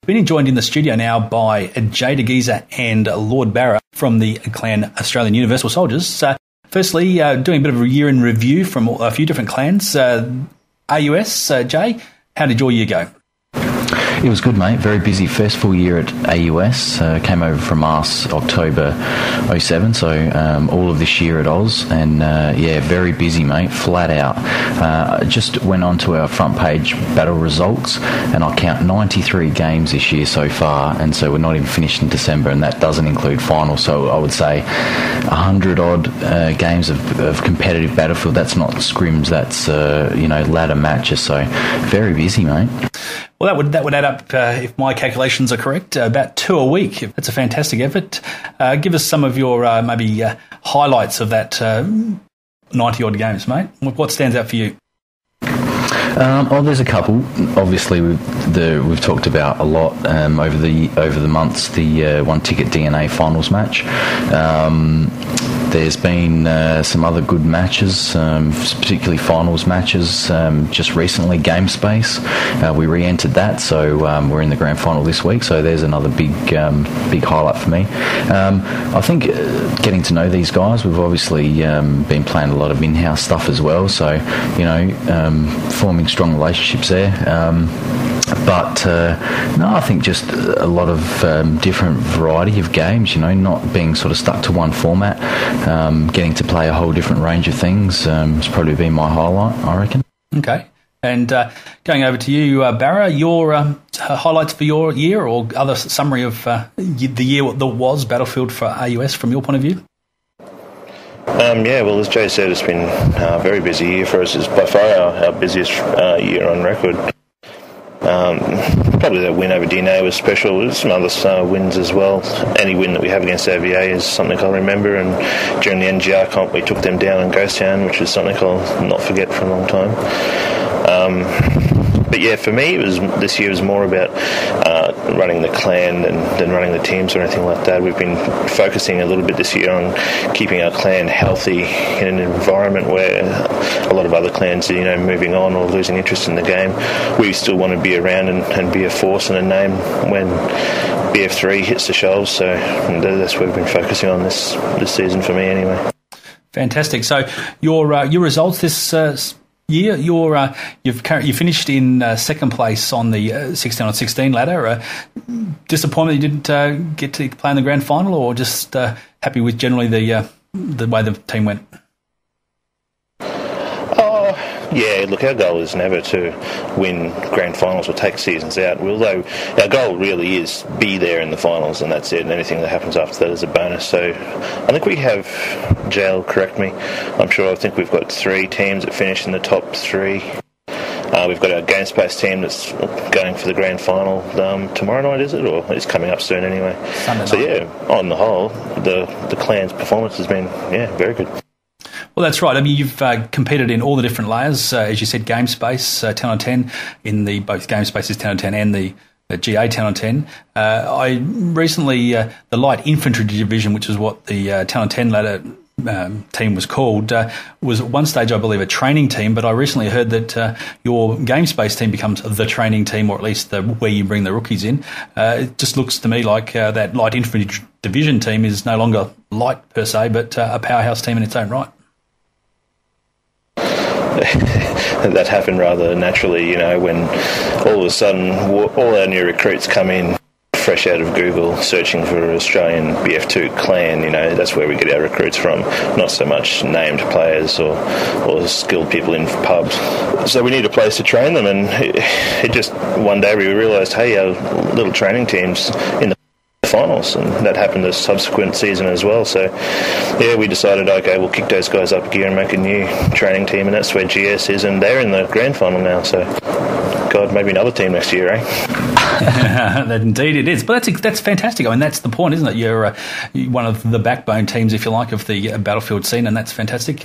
Being joined in the studio now by Jay DeGeezer and Lord Barra from the clan Australian Universal Soldiers. Firstly, doing a bit of a year in review from a few different clans. AUS, Jay, how did your year go? It was good, mate. Very busy first full year at AUS. Came over from Mars October 07, so all of this year at Oz. And very busy, mate. Flat out. Just went on to our front page battle results, and I count 93 games this year so far. And so we're not even finished in December, and that doesn't include finals. So I would say 100 odd games of competitive Battlefield. That's not scrims. That's ladder matches. So very busy, mate. Well, that would add up, if my calculations are correct, about 2 a week. That's a fantastic effort. Give us some of your highlights of that 90-odd games, mate. What stands out for you? There's a couple. Obviously, we've talked about a lot over the months. The one-ticket DNA finals match. There's been some other good matches, particularly finals matches. Just recently, Game Space, we re-entered that, so we're in the grand final this week. So there's another big highlight for me. I think getting to know these guys, we've obviously been playing a lot of in-house stuff as well. So forming strong relationships there. I think just a lot of different variety of games, not being sort of stuck to one format, getting to play a whole different range of things has probably been my highlight, I reckon. Okay. And going over to you, Barra, your highlights for your year or other summary of the year that was Battlefield for AUS from your point of view? Well, as Jay said, it's been a very busy year for us. It's by far our busiest year on record. Probably that win over DNA was special. There's some other wins as well. Any win that we have against OVA is something I'll remember, and during the NGR comp we took them down in Ghost Town, which is something I'll not forget for a long time. For me, this year was more about running the clan than running the teams or anything like that. We've been focusing a little bit this year on keeping our clan healthy in an environment where a lot of other clans are, moving on or losing interest in the game. We still want to be around and be a force and a name when BF3 hits the shelves. So that's what we've been focusing on this season for me, anyway. Fantastic. So your results this year, you finished in second place on the 16-on-16 ladder. Disappointed you didn't get to play in the grand final, or just happy with generally the way the team went? Look, our goal is never to win grand finals or take seasons out, although our goal really is be there in the finals, and that's it, and anything that happens after that is a bonus. So I think we have, Jail, correct me, I think we've got 3 teams that finish in the top 3. We've got our Game Space team that's going for the grand final tomorrow night, is it? Or it's coming up soon anyway. Sunday night. On the whole, the clan's performance has been, very good. Well, that's right. I mean, you've competed in all the different layers. As you said, Game Space, 10 on 10, in both Game Spaces 10 on 10 and the GA 10 on 10. I recently, the Light Infantry Division, which is what the 10 on 10 ladder team was called, was at one stage, I believe, a training team, but I recently heard that your Game Space team becomes the training team, or at least where you bring the rookies in. It just looks to me like that Light Infantry Division team is no longer light per se, but a powerhouse team in its own right. That happened rather naturally, when all of a sudden all our new recruits come in fresh out of Google searching for Australian BF2 clan. That's where we get our recruits from, not so much named players or skilled people in pubs. So we need a place to train them, and it just one day we realised, hey, our little training team's in the finals, and that happened the subsequent season as well. So we decided, okay, we'll kick those guys up a gear and make a new training team, and that's where GS is, and they're in the grand final now. So God, maybe another team next year, eh? That indeed it is. But that's fantastic. I mean, that's the point, isn't it? You're one of the backbone teams, if you like, of the Battlefield scene, and that's fantastic.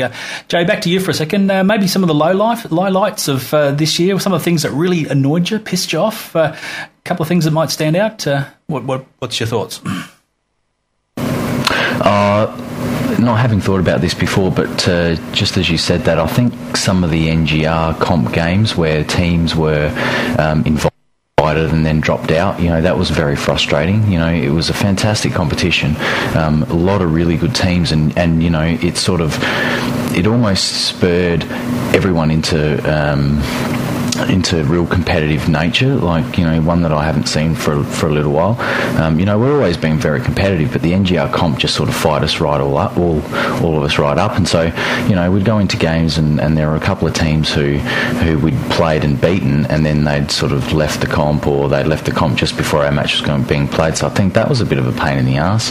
Jay, back to you for a second. Maybe some of the lowlights of this year, some of the things that really annoyed you, pissed you off, a couple of things that might stand out. What's your thoughts? Not having thought about this before, but just as you said that, I think some of the NGR comp games where teams were invited qualified it and then dropped out. You know, that was very frustrating. You know, it was a fantastic competition, a lot of really good teams, and you know, it almost spurred everyone into real competitive nature, like, you know, one that I haven't seen for a little while. You know, we're always been very competitive, but the NGR comp just sort of fight us right all of us right up. And so, you know, we'd go into games and there were a couple of teams who we'd played and beaten, and then they'd sort of left the comp, or they'd left the comp just before our match was being played. So I think that was a bit of a pain in the arse.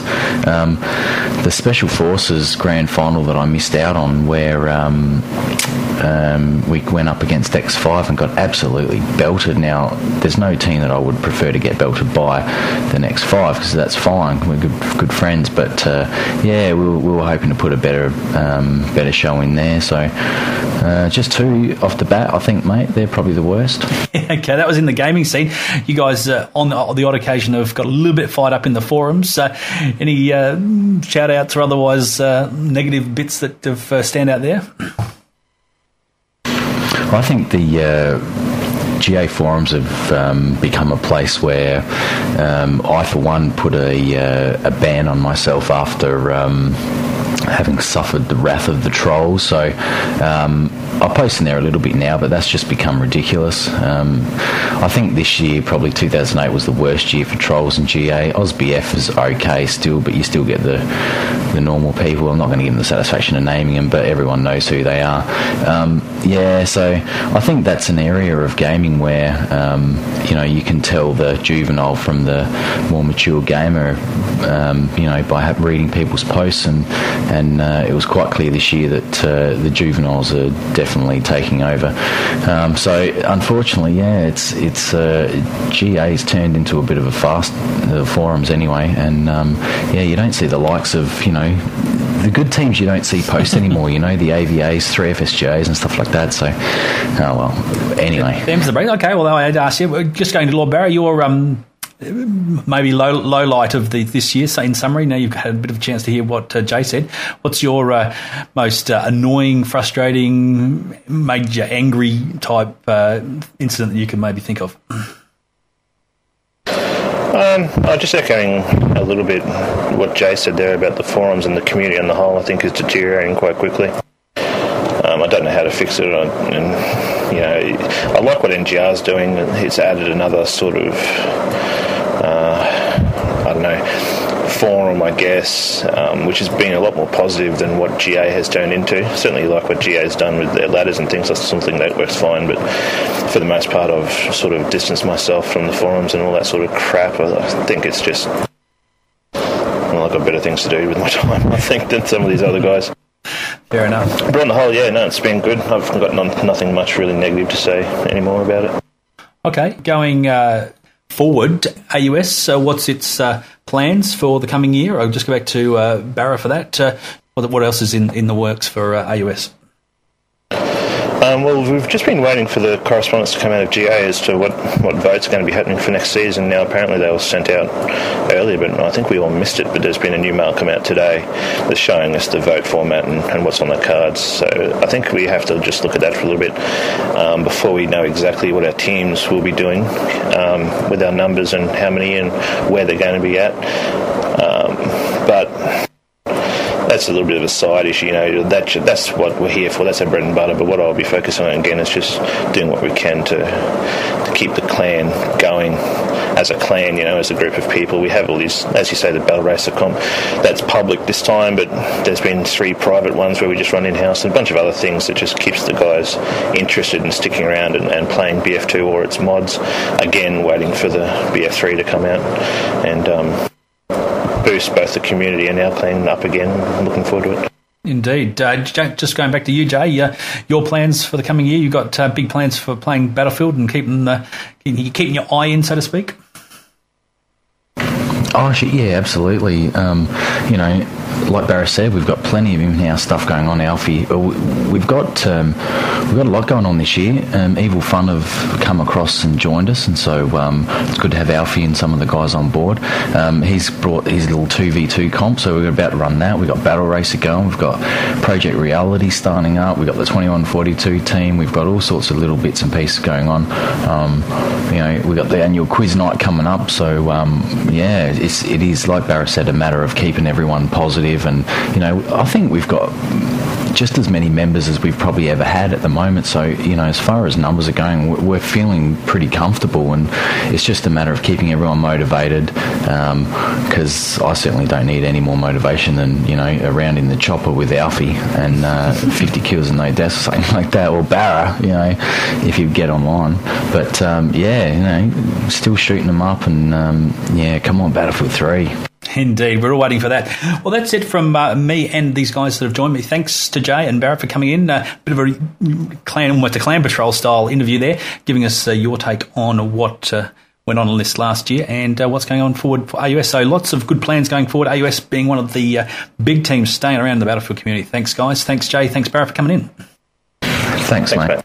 The Special Forces grand final that I missed out on, where we went up against X5 and got absolutely belted. Now, there's no team that I would prefer to get belted by than X5, because that's fine. We're good friends, but yeah, we were hoping to put a better show in there. So just two off the bat, I think, mate, they're probably the worst. Okay, that was in the gaming scene. You guys, on the odd occasion, have got a little bit fired up in the forums. Any shout-outs or otherwise negative bits that have stand out there? I think the GA forums have become a place where I, for one, put a ban on myself after having suffered the wrath of the trolls. So I post in there a little bit now, but that's just become ridiculous. I think this year, probably 2008, was the worst year for trolls in GA. AusBF is okay still, but you still get the normal people. I'm not going to give them the satisfaction of naming them, but everyone knows who they are. Yeah, so I think that's an area of gaming where you know, you can tell the juvenile from the more mature gamer, you know, by reading people's posts, and it was quite clear this year that the juveniles are definitely taking over. So unfortunately, yeah, it's GA's turned into a bit of a fast, the forums anyway, and yeah, you don't see the likes of, you know, the good teams you don't see post anymore, you know, the AVAs, 3FSJs and stuff like that. So, oh well, anyway. There's the break. Okay, well, I had to ask you, just going to Lord Barra, your maybe low light of this year. So in summary, now you've had a bit of a chance to hear what Jay said. What's your most annoying, frustrating, made you angry type incident that you can maybe think of? Just echoing a little bit what Jay said there about the forums and the community on the whole, I think is deteriorating quite quickly. I don't know how to fix it, and you know, I like what NGR's doing. It's added another sort of I don't know, forum, I guess, which has been a lot more positive than what GA has turned into. Certainly like what GA has done with their ladders and things. That's something that works fine, but for the most part I've sort of distanced myself from the forums and all that sort of crap. I think it's just, well, I've got better things to do with my time, I think, than some of these other guys. Fair enough. But on the whole, yeah, no, it's been good. I've got nothing much really negative to say anymore about it. Okay, going forward, AUS, so what's its plans for the coming year? I'll just go back to Barra for that. What else is in the works for AUS? Well, we've just been waiting for the correspondence to come out of GA as to what votes are going to be happening for next season. Now, apparently they were sent out earlier, but I think we all missed it. But there's been a new mail come out today that's showing us the vote format and what's on the cards. So I think we have to just look at that for a little bit before we know exactly what our teams will be doing with our numbers and how many and where they're going to be at. But that's a little bit of a side issue, you know. That's what we're here for. That's our bread and butter. But what I'll be focusing on again is just doing what we can to keep the clan going as a clan, you know, as a group of people. We have all these, as you say, the Battle Racer comp that's public this time, but there's been 3 private ones where we just run in-house and a bunch of other things that just keeps the guys interested in sticking around and playing BF2 or its mods. Again, waiting for the BF3 to come out and boost both the community and our clan up again. I'm looking forward to it. Indeed. Just going back to you, Jay, your plans for the coming year, you've got big plans for playing Battlefield and keeping your eye in, so to speak? Oh, yeah, absolutely. You know, like Barra said, we've got plenty of in-house stuff going on. Alfie, we've got a lot going on this year. Evil Fun have come across and joined us, and so it's good to have Alfie and some of the guys on board. He's brought his little 2v2 comp, so we're about to run that. We've got Battle Racer going. We've got Project Reality starting up. We've got the 2142 team. We've got all sorts of little bits and pieces going on. You know, we've got the annual quiz night coming up, so yeah, it is, like Barra said, a matter of keeping everyone positive. And, you know, I think we've got just as many members as we've probably ever had at the moment. So, you know, as far as numbers are going, we're feeling pretty comfortable, and it's just a matter of keeping everyone motivated, because I certainly don't need any more motivation than, you know, around in the chopper with Alfie and 50 kills and no deaths or something like that, or Barra, you know, if you get online. But, yeah, you know, still shooting them up, and, yeah, come on, Battlefield 3. Indeed, we're all waiting for that. Well, that's it from me and these guys that have joined me. Thanks to Jay and Barra for coming in. Bit of a clan patrol style interview there, giving us your take on what went on this last year and what's going on forward for AUS. So lots of good plans going forward, AUS being one of the big teams staying around the Battlefield community. Thanks, guys. Thanks, Jay. Thanks, Barra, for coming in. Thanks, mate.